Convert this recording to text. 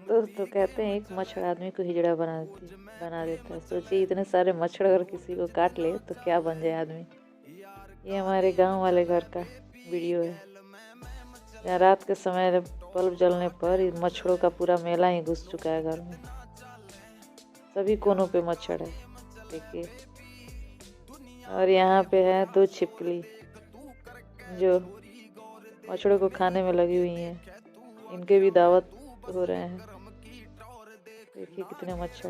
तो कहते हैं एक मच्छर आदमी को हिजड़ा बना देता है। सोचिए इतने सारे मच्छर अगर किसी को काट ले तो क्या बन जाए आदमी। ये हमारे गांव वाले घर का वीडियो है, जहाँ रात के समय बल्ब जलने पर इन मच्छरों का पूरा मेला ही घुस चुका है घर में। सभी कोनों पे मच्छर है, देखिए। और यहाँ पे है 2 छिपकली जो मच्छरों को खाने में लगी हुई हैं। इनके भी दावत हो रहे हैं। देखिए कितने मच्छर है।